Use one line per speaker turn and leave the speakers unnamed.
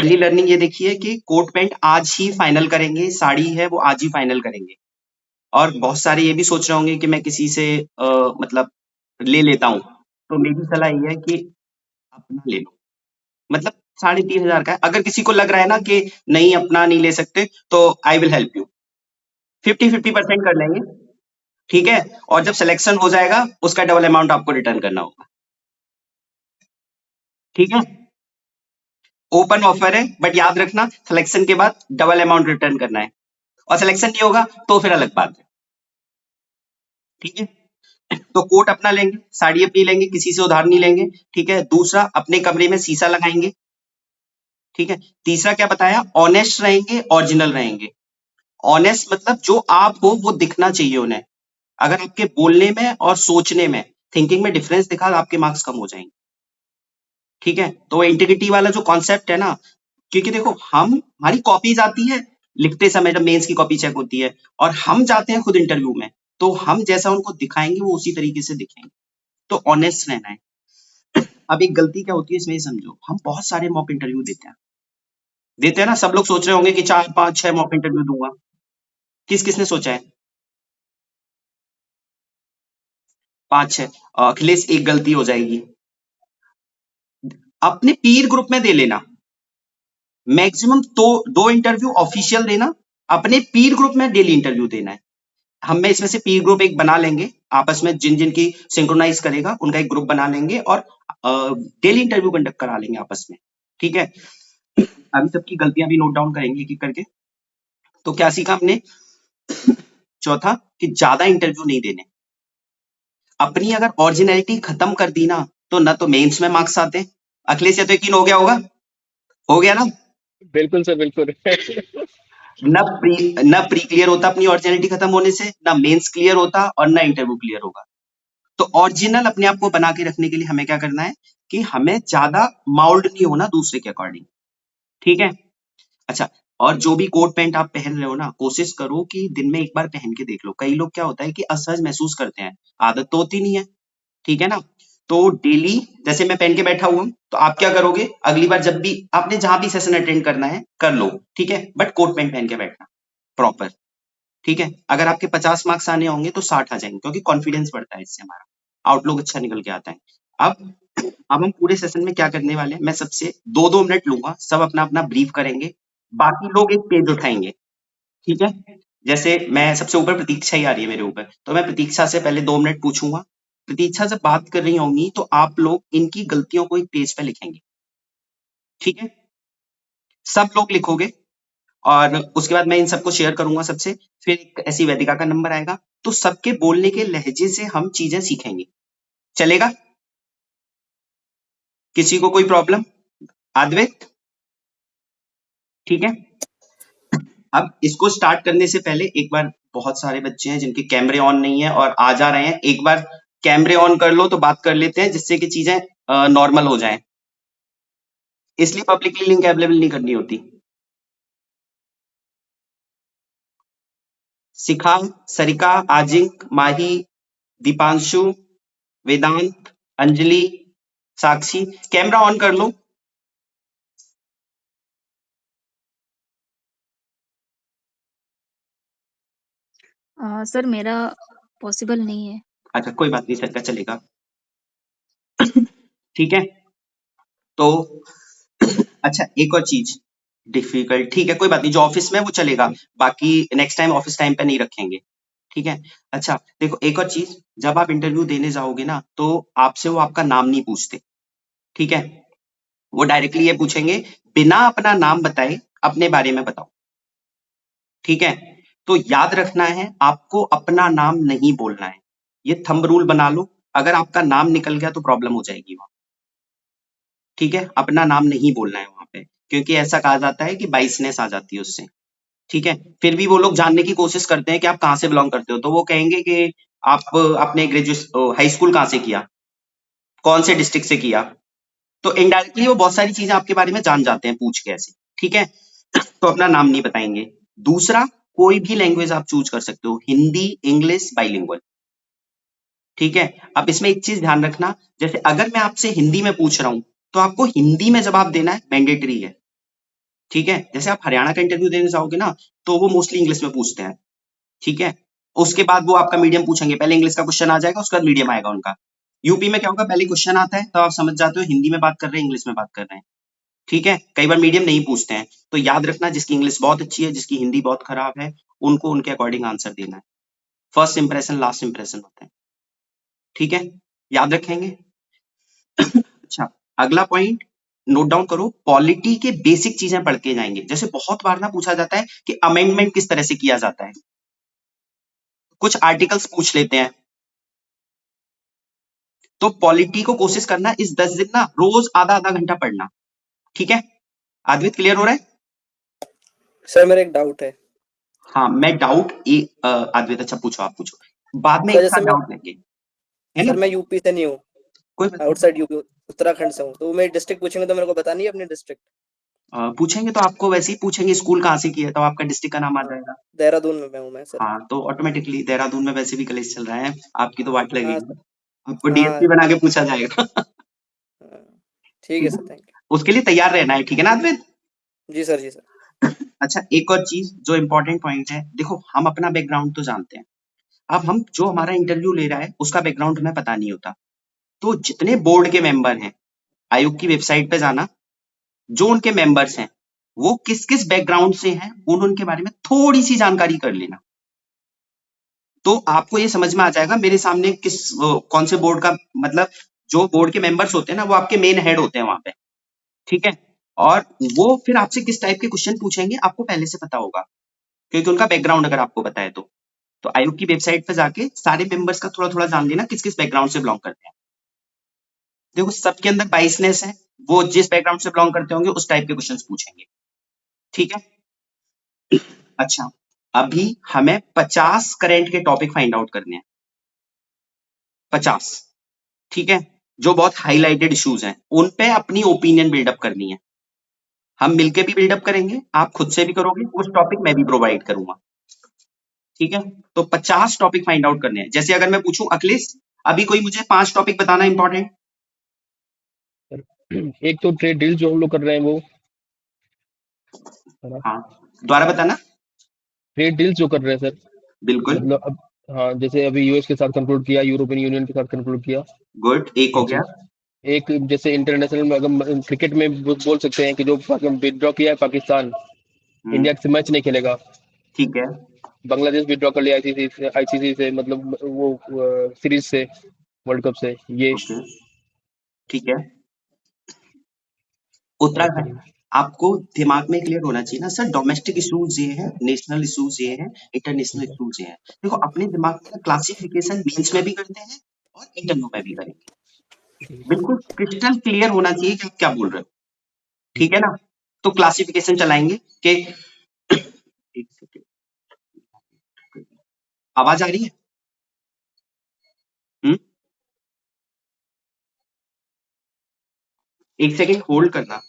पहली लर्निंग ये देखिए कि कोट पैंट आज ही फाइनल करेंगे, साड़ी है वो आज ही फाइनल करेंगे। और बहुत सारे ये भी सोच रहे होंगे कि मैं किसी से मतलब ले लेता हूँ, तो मेरी सलाह ये है कि अपना ले लो। मतलब 3,500 का है। अगर किसी को लग रहा है ना कि नहीं अपना नहीं ले सकते, तो आई विल हेल्प यू। 50-50% कर लेंगे, ठीक है। और जब सिलेक्शन हो जाएगा उसका डबल अमाउंट आपको रिटर्न करना होगा, ठीक है। ओपन ऑफर है, बट याद रखना सिलेक्शन के बाद डबल अमाउंट रिटर्न करना है। और सिलेक्शन नहीं होगा तो फिर अलग बात है, ठीक है। तो कोट अपना लेंगे, साड़ी अपनी लेंगे, किसी से उधार नहीं लेंगे, ठीक है। दूसरा, अपने कमरे में शीशा लगाएंगे, ठीक है। तीसरा क्या बताया, ऑनेस्ट रहेंगे, ओरिजिनल रहेंगे। ऑनेस्ट मतलब जो आप हो वो दिखना चाहिए उन्हें। अगर आपके बोलने में और सोचने में, थिंकिंग में डिफरेंस दिखा तो आपके मार्क्स कम हो जाएंगे, ठीक है। तो इंटीग्रिटी वाला जो कॉन्सेप्ट है ना, क्योंकि देखो हम हमारी कॉपीज आती है लिखते समय जब मेंस की कॉपी चेक होती है, और हम जाते हैं खुद इंटरव्यू में, तो हम जैसा उनको दिखाएंगे वो उसी तरीके से दिखेंगे। तो ऑनेस्ट रहना है। अब एक गलती क्या होती है इसमें, ये समझो, हम बहुत सारे मॉक इंटरव्यू देते हैं ना। सब लोग सोच रहे होंगे कि 4 5 6 मॉक इंटरव्यू दूंगा। किस किसने सोचा है 5 6? अखिलेश, एक गलती हो जाएगी, अपने पीर ग्रुप में दे लेना। मैक्सिमम तो 2 इंटरव्यू ऑफिशियल देना, अपने पीर ग्रुप में डेली इंटरव्यू देना है। हम में इसमें से पीर ग्रुप एक बना लेंगे, आपस में जिन जिन की सिंक्रोनाइज करेगा उनका एक ग्रुप बना लेंगे, और डेली इंटरव्यू कंडक्ट करा लेंगे आपस में, ठीक है। अभी सबकी गलतियां भी नोट डाउन करेंगे एक एक करके। तो क्या सीखा हमने, चौथा, कि ज्यादा इंटरव्यू नहीं देने। अपनी अगर ओरिजिनलिटी खत्म कर दी ना, तो ना तो मेंस में मार्क्स आते हैं। अखिलेश, ये तो यकीन हो गया होगा, हो गया ना।
बिल्कुल सर, बिल्कुल।
न प्री क्लियर होता अपनी ओरिजिनलिटी खत्म होने से, ना मेंस क्लियर होता, और ना इंटरव्यू क्लियर होगा। तो ओरिजिनल अपने आप को बना के रखने के लिए हमें क्या करना है, कि हमें ज्यादा माउल्ड नहीं होना दूसरे के अकॉर्डिंग, ठीक है। अच्छा, और जो भी कोट पैंट आप पहन रहे हो ना, कोशिश करो कि दिन में एक बार पहन के देख लो। कई लोग क्या होता है कि असहज महसूस करते हैं, आदत तो होती नहीं है, ठीक है ना। तो डेली, जैसे मैं पहन के बैठा हुआ हूं, तो आप क्या करोगे, अगली बार जब भी आपने जहां भी सेशन अटेंड करना है कर लो, ठीक है। बट कोट पैंट पहन के बैठना प्रॉपर, ठीक है। अगर आपके 50 मार्क्स आने होंगे तो 60 आ जाएंगे, क्योंकि कॉन्फिडेंस बढ़ता है इससे, हमारा आउटलुक अच्छा निकल के आता है। अब अब हम पूरे सेशन में क्या करने वाले हैं, मैं सबसे 2-2 मिनट लूंगा, सब अपना अपना ब्रीफ करेंगे, बाकी लोग एक पेज उठाएंगे, ठीक है। जैसे मैं सबसे ऊपर, प्रतीक्षा ही आ रही है मेरे ऊपर, तो मैं प्रतीक्षा से पहले 2 मिनट पूछूंगा। प्रतीक्षा जब बात कर रही होंगी तो आप लोग इनकी गलतियों को एक पेज पे लिखेंगे, ठीक है। सब लोग लिखोगे, और उसके बाद मैं इन सबको शेयर करूंगा सबसे। फिर एक ऐसी वेदिका का नंबर आएगा, तो सबके बोलने के लहजे से हम चीजें सीखेंगे, चलेगा। किसी को कोई प्रॉब्लम, अद्वैत, ठीक है। अब इसको स्टार्ट करने से पहले एक बार, बहुत सारे बच्चे हैं जिनके कैमरे ऑन नहीं है और आ जा रहे हैं, एक बार कैमरे ऑन कर लो तो बात कर लेते हैं, जिससे कि चीजें नॉर्मल हो जाएं। इसलिए पब्लिकली लिंक अवेलेबल नहीं करनी होती। शिखा, सरिका, आजिंक, माही, दीपांशु, वेदांत, अंजलि, साक्षी, कैमरा ऑन कर लो।
सर मेरा पॉसिबल नहीं है।
अच्छा, कोई बात नहीं, सर का चलेगा, ठीक है। तो अच्छा, एक और चीज, डिफिकल्ट, ठीक है, कोई बात नहीं, जो ऑफिस में है वो चलेगा, बाकी नेक्स्ट टाइम ऑफिस टाइम पे नहीं रखेंगे, ठीक है। अच्छा देखो, एक और चीज, जब आप इंटरव्यू देने जाओगे ना, तो आपसे वो आपका नाम नहीं पूछते, ठीक है। वो डायरेक्टली ये पूछेंगे, बिना अपना नाम बताए अपने बारे में बताओ, ठीक है। तो याद रखना है, आपको अपना नाम नहीं बोलना है, ये थंब रूल बना लो। अगर आपका नाम निकल गया तो प्रॉब्लम हो जाएगी वहां, ठीक है। अपना नाम नहीं बोलना है वहां पे, क्योंकि ऐसा कहा जाता है कि बाइसनेस आ जाती है उससे, ठीक है। फिर भी वो लोग जानने की कोशिश करते हैं कि आप कहाँ से बिलोंग करते हो, तो वो कहेंगे कि आप अपने ग्रेजुएट हाई स्कूल कहाँ से किया, कौन से डिस्ट्रिक्ट से किया। तो इनडायरेक्टली वो बहुत सारी चीजें आपके बारे में जान जाते हैं पूछ के ऐसे, ठीक है। तो अपना नाम नहीं बताएंगे। दूसरा, कोई भी लैंग्वेज आप चूज कर सकते हो, हिंदी, इंग्लिश, बाइलिंगुअल, ठीक है। अब इसमें एक चीज ध्यान रखना, जैसे अगर मैं आपसे हिंदी में पूछ रहा हूं, तो आपको हिंदी में जवाब देना है, मैंडेटरी है, ठीक है, जैसे आप हरियाणा का इंटरव्यू देने जाओगे ना, तो वो मोस्टली इंग्लिश में पूछते हैं, ठीक है। उसके बाद वो आपका मीडियम पूछेंगे, पहले इंग्लिश का क्वेश्चन आ जाएगा, उसके बाद मीडियम आएगा उनका। यूपी में क्या होगा, पहले क्वेश्चन आता है, तो आप समझ जाते हो हिंदी में बात कर रहे हैं, इंग्लिश में बात कर रहे हैं, ठीक है। कई बार मीडियम नहीं पूछते हैं, तो याद रखना जिसकी इंग्लिश बहुत अच्छी है, जिसकी हिंदी बहुत खराब है, उनको उनके अकॉर्डिंग आंसर देना है। फर्स्ट इंप्रेशन लास्ट इंप्रेशन होता है, ठीक है, याद रखेंगे। अच्छा, अगला पॉइंट नोट डाउन करो, पॉलिटी के बेसिक चीजें पढ़ के जाएंगे। जैसे बहुत बार ना पूछा जाता है कि अमेंडमेंट किस तरह से किया जाता है, कुछ आर्टिकल्स पूछ लेते हैं, तो पॉलिटी को कोशिश करना इस 10 दिन ना रोज आधा आधा घंटा पढ़ना, ठीक है। आद्वित क्लियर हो रहा है?
सर मेरा एक डाउट है।
हाँ, मैं डाउट आद्वित अच्छा पूछो, आप पूछो, बाद में
सर
एक
जैसे
साथ
मैं
डाउट लेंगे, है ना?
सर मैं यूपी से नहीं हूँ,
कोई बात नहीं।
आउटसाइड यूपी उत्तराखंड से हूँ, तो वो मेरी डिस्ट्रिक्ट पूछेंगे तो मेरे को बतानी है अपनी डिस्ट्रिक्ट।
पूछेंगे तो आपको वैसे ही पूछेंगे स्कूल कहाँ से किया है, तो आपका डिस्ट्रिक्ट का नाम आ
हाँ,
जाएगा।
देहरादून में हूँ मैं सर।
हाँ, तो ऑटोमेटिकली देहरादून में वैसे भी कॉलेज चल रहा है, आपकी तो वाट
हाँ
लगेगी,
सर।
आपको
हाँ
डीएसपी बना के पूछा जाएगा।
हाँ, ठीक है
ठीक
सर,
है,
थैंक
उसके लिए तैयार रहना है, ठीक है ना अद्वैत?
यू। जी सर, जी सर।
अच्छा, एक और चीज जो इंपॉर्टेंट पॉइंट है, देखो हम अपना बैकग्राउंड तो जानते हैं, अब हम जो हमारा इंटरव्यू ले रहा है उसका बैकग्राउंड हमें पता नहीं होता, तो जितने बोर्ड के मेंबर हैं, आयोग की वेबसाइट पे जाना, जो उनके मेंबर्स हैं वो किस किस बैकग्राउंड से हैं, उन उनके बारे में थोड़ी सी जानकारी कर लेना, तो आपको ये समझ में आ जाएगा मेरे सामने कौन से बोर्ड का, मतलब जो बोर्ड के मेंबर्स होते हैं ना वो आपके मेन हेड होते हैं वहां पे, ठीक है। और वो फिर आपसे किस टाइप के क्वेश्चन पूछेंगे आपको पहले से पता होगा, क्योंकि उनका बैकग्राउंड अगर आपको पता है तो आयोग की वेबसाइट पे जाके सारे मेंबर्स का थोड़ा थोड़ा जान लेना, किस किस बैकग्राउंड से बिलोंग करते हैं। देखो सबके अंदर बाइसनेस है, वो जिस बैकग्राउंड से बिलोंग करते होंगे उस टाइप के क्वेश्चन पूछेंगे, ठीक है। अच्छा, अभी हमें 50 करंट के टॉपिक फाइंड आउट करने हैं, 50, ठीक है, जो बहुत हाईलाइटेड इश्यूज हैं उन पे अपनी ओपिनियन बिल्डअप करनी है। हम मिलके भी बिल्डअप करेंगे, आप खुद से भी करोगे, कुछ टॉपिक मैं भी प्रोवाइड करूंगा, ठीक है। तो 50 टॉपिक फाइंड आउट करने हैं। जैसे अगर मैं पूछूं अखिलेश, अभी कोई मुझे 5 टॉपिक बताना इंपॉर्टेंट।
एक तो ट्रेड डील जो हम लोग कर रहे हैं वो, है ना?
हाँ, दोबारा बताना।
ट्रेड डील जो कर रहे हैं सर,
बिल्कुल,
मतलब अब, हाँ, जैसे अभी यूएस के साथ कंक्लूड किया, यूरोपियन यूनियन के साथ कंक्लूड किया,
गुड, एक हो
एक
गया।
चीज। एक जैसे इंटरनेशनल में अगर क्रिकेट में बोल सकते हैं कि जो विदड्रॉ किया है पाकिस्तान, इंडिया से मैच नहीं खेलेगा।
ठीक है,
बांग्लादेश विदड्रॉ कर लिया आईसीसी से, मतलब वो सीरीज से, वर्ल्ड कप से, ये।
ओके, ठीक है।
और
उत्तराखंड, आपको दिमाग में क्लियर होना चाहिए ना सर, डोमेस्टिक इश्यूज ये है, नेशनल इश्यूज ये है, इंटरनेशनल इश्यूज ये है। देखो अपने दिमाग में क्लासिफिकेशन मेंस में भी करते हैं और इंटरव्यू में भी करेंगे, बिल्कुल क्रिस्टल क्लियर होना चाहिए कि आप क्या बोल रहे हो, ठीक है ना। तो क्लासिफिकेशन चलाएंगे कि एक सेकेंड, आवाज आ रही है? एक सेकेंड होल्ड करना।